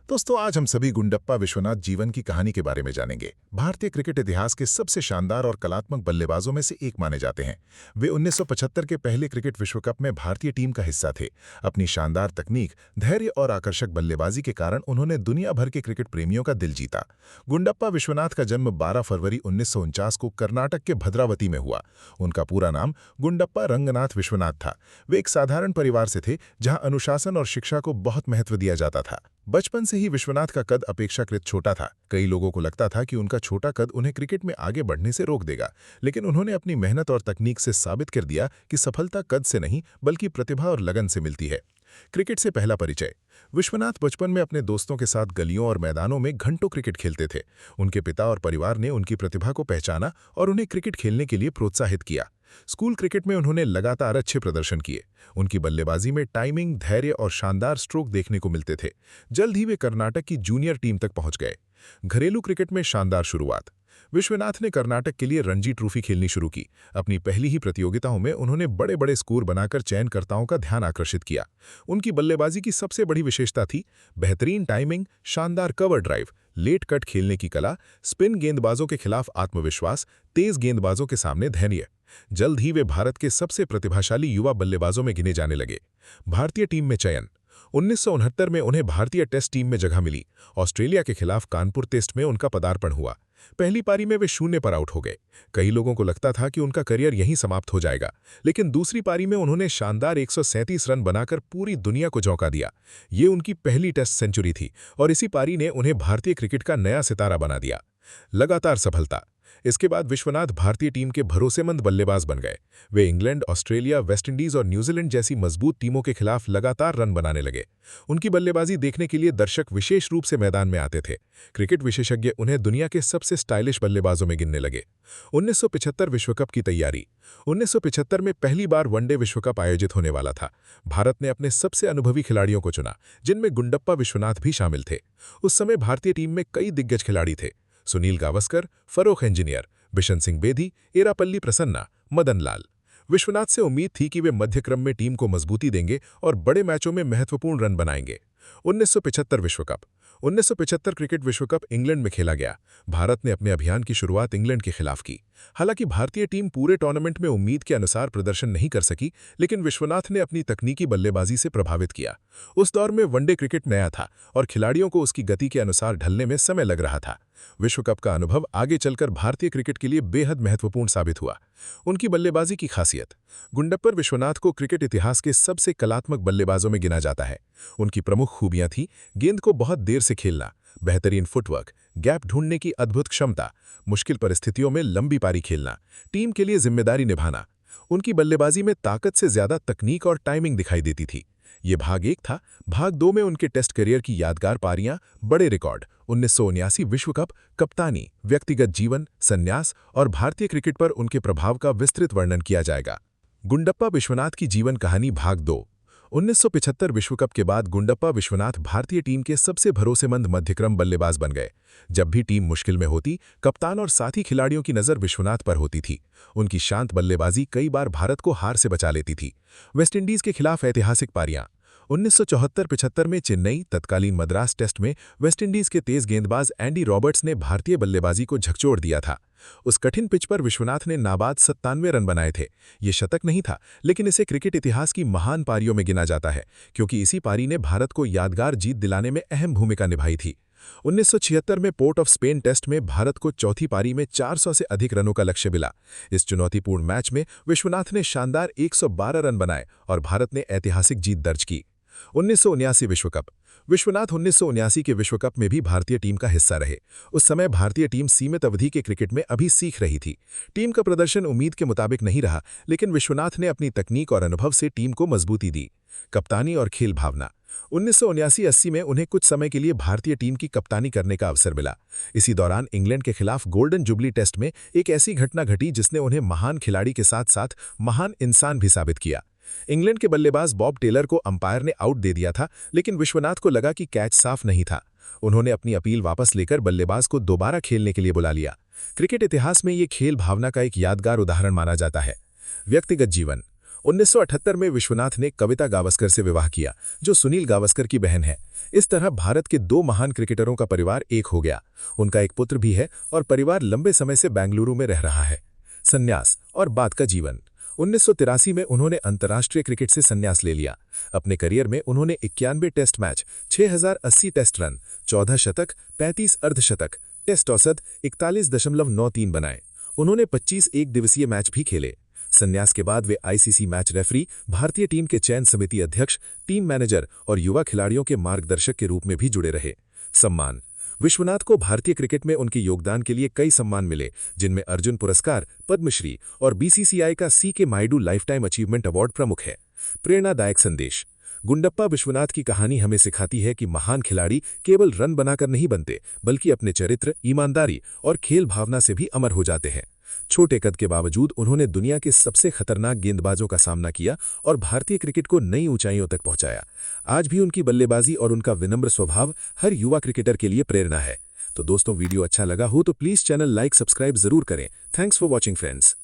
दोस्तों, आज हम सभी गुंडप्पा विश्वनाथ जीवन की कहानी के बारे में जानेंगे। भारतीय क्रिकेट इतिहास के सबसे शानदार और कलात्मक बल्लेबाजों में से एक माने जाते हैं। वे 1975 के पहले क्रिकेट विश्व कप में भारतीय टीम का हिस्सा थे। अपनी शानदार तकनीक, धैर्य और आकर्षक बल्लेबाजी के कारण उन्होंने दुनिया भर के क्रिकेट प्रेमियों का दिल जीता। गुंडप्पा विश्वनाथ का जन्म 12 फरवरी 1949 को कर्नाटक के भद्रावती में हुआ। उनका पूरा नाम गुंडप्पा रंगनाथ विश्वनाथ था। वे एक साधारण परिवार से थे, जहां अनुशासन और शिक्षा को बहुत महत्व दिया जाता था। बचपन से ही विश्वनाथ का कद अपेक्षाकृत छोटा था। कई लोगों को लगता था कि उनका छोटा कद उन्हें क्रिकेट में आगे बढ़ने से रोक देगा, लेकिन उन्होंने अपनी मेहनत और तकनीक से साबित कर दिया कि सफलता कद से नहीं बल्कि प्रतिभा और लगन से मिलती है। क्रिकेट से पहला परिचय। विश्वनाथ बचपन में अपने दोस्तों के साथ गलियों और मैदानों में घंटों क्रिकेट खेलते थे। उनके पिता और परिवार ने उनकी प्रतिभा को पहचाना और उन्हें क्रिकेट खेलने के लिए प्रोत्साहित किया। स्कूल क्रिकेट में उन्होंने लगातार अच्छे प्रदर्शन किए। उनकी बल्लेबाजी में टाइमिंग, धैर्य और शानदार स्ट्रोक देखने को मिलते थे। जल्द ही वे कर्नाटक की जूनियर टीम तक पहुंच गए। घरेलू क्रिकेट में शानदार शुरुआत। विश्वनाथ ने कर्नाटक के लिए रणजी ट्रॉफी खेलनी शुरू की। अपनी पहली ही प्रतियोगिताओं में उन्होंने बड़े बड़े स्कोर बनाकर चयनकर्ताओं का ध्यान आकर्षित किया। उनकी बल्लेबाजी की सबसे बड़ी विशेषता थी बेहतरीन टाइमिंग, शानदार कवर ड्राइव, लेट कट खेलने की कला, स्पिन गेंदबाजों के खिलाफ आत्मविश्वास, तेज गेंदबाजों के सामने धैर्य। जल्द ही वे भारत के सबसे प्रतिभाशाली युवा बल्लेबाजों में गिने जाने लगे। भारतीय टीम में चयन। 1969 में उन्हें भारतीय टेस्ट टीम में जगह मिली। ऑस्ट्रेलिया के खिलाफ कानपुर टेस्ट में उनका पदार्पण हुआ। पहली पारी में वे 0 पर आउट हो गए। कई लोगों को लगता था कि उनका करियर यहीं समाप्त हो जाएगा, लेकिन दूसरी पारी में उन्होंने शानदार 137 रन बनाकर पूरी दुनिया को चौंका दिया। ये उनकी पहली टेस्ट सेंचुरी थी और इसी पारी ने उन्हें भारतीय क्रिकेट का नया सितारा बना दिया। लगातार सफलता। इसके बाद विश्वनाथ भारतीय टीम के भरोसेमंद बल्लेबाज बन गए। वे इंग्लैंड, ऑस्ट्रेलिया, वेस्टइंडीज और न्यूजीलैंड जैसी मजबूत टीमों के खिलाफ लगातार रन बनाने लगे। उनकी बल्लेबाजी देखने के लिए दर्शक विशेष रूप से मैदान में आते थे। क्रिकेट विशेषज्ञ उन्हें दुनिया के सबसे स्टाइलिश बल्लेबाजों में गिनने लगे। 1975 विश्व कप की तैयारी। 1975 में पहली बार वनडे विश्व कप आयोजित होने वाला था। भारत ने अपने सबसे अनुभवी खिलाड़ियों को चुना, जिनमें गुंडप्पा विश्वनाथ भी शामिल थे। उस समय भारतीय टीम में कई दिग्गज खिलाड़ी थे। सुनील गावस्कर, फरोख इंजीनियर, बिशन सिंह बेदी, एरापल्ली प्रसन्ना, मदन लाल। विश्वनाथ से उम्मीद थी कि वे मध्य क्रम में टीम को मजबूती देंगे और बड़े मैचों में महत्वपूर्ण रन बनाएंगे। 1975 विश्व कप। 1975 क्रिकेट विश्व कप इंग्लैंड में खेला गया। भारत ने अपने अभियान की शुरुआत इंग्लैंड के खिलाफ की। हालांकि भारतीय टीम पूरे टूर्नामेंट में उम्मीद के अनुसार प्रदर्शन नहीं कर सकी, लेकिन विश्वनाथ ने अपनी तकनीकी बल्लेबाजी से प्रभावित किया। उस दौर में वनडे क्रिकेट नया था और खिलाड़ियों को उसकी गति के अनुसार ढलने में समय लग रहा था। विश्व कप का अनुभव आगे चलकर भारतीय क्रिकेट के लिए बेहद महत्वपूर्ण साबित हुआ। उनकी बल्लेबाजी की खासियत। गुंडप्पा विश्वनाथ को क्रिकेट इतिहास के सबसे कलात्मक बल्लेबाजों में गिना जाता है। उनकी प्रमुख खूबियां थीं गेंद को बहुत देर से खेलना, बेहतरीन फुटवर्क, गैप ढूंढने की अद्भुत क्षमता, मुश्किल परिस्थितियों में लंबी पारी खेलना, टीम के लिए जिम्मेदारी निभाना। उनकी बल्लेबाजी में ताकत से ज्यादा तकनीक और टाइमिंग दिखाई देती थी। ये भाग 1 था। भाग 2 में उनके टेस्ट करियर की यादगार पारियां, बड़े रिकॉर्ड, 1979 विश्व कप, कप्तानी, व्यक्तिगत जीवन, संन्यास और भारतीय क्रिकेट पर उनके प्रभाव का विस्तृत वर्णन किया जाएगा। गुंडप्पा विश्वनाथ की जीवन कहानी भाग 2। 1975 विश्व कप के बाद गुंडप्पा विश्वनाथ भारतीय टीम के सबसे भरोसेमंद मध्यक्रम बल्लेबाज बन गए। जब भी टीम मुश्किल में होती, कप्तान और साथी खिलाड़ियों की नज़र विश्वनाथ पर होती थी। उनकी शांत बल्लेबाजी कई बार भारत को हार से बचा लेती थी। वेस्टइंडीज के खिलाफ ऐतिहासिक पारियां। 1974-75 में चेन्नई, तत्कालीन मद्रास टेस्ट में वेस्टइंडीज के तेज गेंदबाज एंडी रॉबर्ट्स ने भारतीय बल्लेबाजी को झकझोर दिया था। उस कठिन पिच पर विश्वनाथ ने नाबाद 97 रन बनाए थे। ये शतक नहीं था, लेकिन इसे क्रिकेट इतिहास की महान पारियों में गिना जाता है, क्योंकि इसी पारी ने भारत को यादगार जीत दिलाने में अहम भूमिका निभाई थी। 1976 में पोर्ट ऑफ स्पेन टेस्ट में भारत को चौथी पारी में 400 से अधिक रनों का लक्ष्य मिला। इस चुनौतीपूर्ण मैच में विश्वनाथ ने शानदार 112 रन बनाए और भारत ने ऐतिहासिक जीत दर्ज की। 1979 विश्व कप। विश्वनाथ 1979 के विश्व कप में भी भारतीय टीम का हिस्सा रहे। उस समय भारतीय टीम सीमित अवधि के क्रिकेट में अभी सीख रही थी। टीम का प्रदर्शन उम्मीद के मुताबिक नहीं रहा, लेकिन विश्वनाथ ने अपनी तकनीक और अनुभव से टीम को मजबूती दी। कप्तानी और खेल भावना। 1979-80 में उन्हें कुछ समय के लिए भारतीय टीम की कप्तानी करने का अवसर मिला। इसी दौरान इंग्लैंड के खिलाफ गोल्डन जुबली टेस्ट में एक ऐसी घटना घटी जिसने उन्हें महान खिलाड़ी के साथ साथ महान इंसान भी साबित किया। इंग्लैंड के बल्लेबाज बॉब टेलर को अंपायर ने आउट दे दिया था, लेकिन विश्वनाथ को लगा कि कैच साफ नहीं था। उन्होंने अपनी अपील वापस लेकर बल्लेबाज को दोबारा खेलने के लिए बुला लिया। क्रिकेट इतिहास में ये खेल भावना का एक यादगार उदाहरण माना जाता है। व्यक्तिगत जीवन। 1978 में विश्वनाथ ने कविता गावस्कर से विवाह किया, जो सुनील गावस्कर की बहन है। इस तरह भारत के दो महान क्रिकेटरों का परिवार एक हो गया। उनका एक पुत्र भी है और परिवार लंबे समय से बेंगलुरु में रह रहा है। संन्यास और बाद का जीवन। 1983 में उन्होंने अंतर्राष्ट्रीय क्रिकेट से संन्यास ले लिया। अपने करियर में उन्होंने 91 टेस्ट मैच, 6080 टेस्ट रन, 14 शतक, 35 अर्धशतक, टेस्ट औसत 41.93 बनाए। उन्होंने 25 एक दिवसीय मैच भी खेले। संन्यास के बाद वे आईसीसी मैच रेफरी, भारतीय टीम के चयन समिति अध्यक्ष, टीम मैनेजर और युवा खिलाड़ियों के मार्गदर्शक के रूप में भी जुड़े रहे। सम्मान। विश्वनाथ को भारतीय क्रिकेट में उनके योगदान के लिए कई सम्मान मिले, जिनमें अर्जुन पुरस्कार, पद्मश्री और बीसीसीआई का CK Naidu lifetime achievement award प्रमुख है। प्रेरणादायक संदेश। गुंडप्पा विश्वनाथ की कहानी हमें सिखाती है कि महान खिलाड़ी केवल रन बनाकर नहीं बनते, बल्कि अपने चरित्र, ईमानदारी और खेल भावना से भी अमर हो जाते हैं। छोटे कद के बावजूद उन्होंने दुनिया के सबसे खतरनाक गेंदबाजों का सामना किया और भारतीय क्रिकेट को नई ऊंचाइयों तक पहुंचाया। आज भी उनकी बल्लेबाजी और उनका विनम्र स्वभाव हर युवा क्रिकेटर के लिए प्रेरणा है। तो दोस्तों, वीडियो अच्छा लगा हो तो प्लीज चैनल लाइक सब्सक्राइब जरूर करें। Thanks for watching friends.